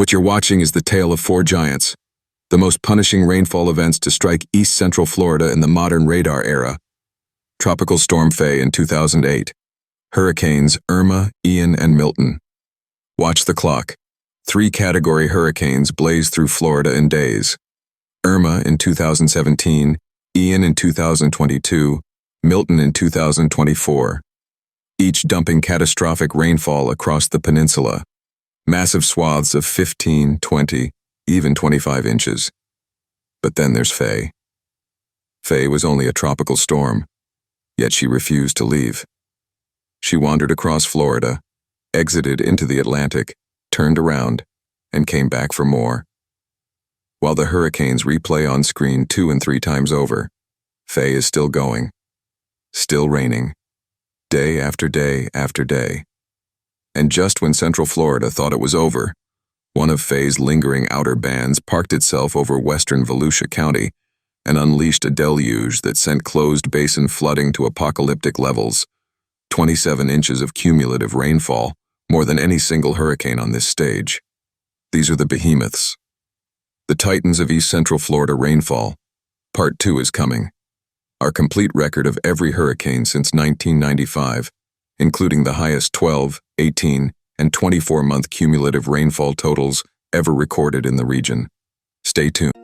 What you're watching is the tale of four giants, the most punishing rainfall events to strike East Central Florida in the modern radar era. Tropical Storm Faye in 2008. Hurricanes Irma, Ian, and Milton. Watch the clock. 3-category hurricanes blaze through Florida in days. Irma in 2017, Ian in 2022, Milton in 2024. Each dumping catastrophic rainfall across the peninsula. Massive swaths of 15, 20, even 25 inches. But then there's Faye. Faye was only a tropical storm, yet she refused to leave. She wandered across Florida, exited into the Atlantic, turned around, and came back for more. While the hurricanes replay on screen 2 and 3 times over, Faye is still going, still raining, day after day after day. And just when Central Florida thought it was over, one of Faye's lingering outer bands parked itself over western Volusia County and unleashed a deluge that sent closed basin flooding to apocalyptic levels. 27 inches of cumulative rainfall, more than any single hurricane on this stage. These are the behemoths. The Titans of East Central Florida rainfall. Part 2 is coming. Our complete record of every hurricane since 1995, including the highest 12, 18, and 24-month cumulative rainfall totals ever recorded in the region. Stay tuned.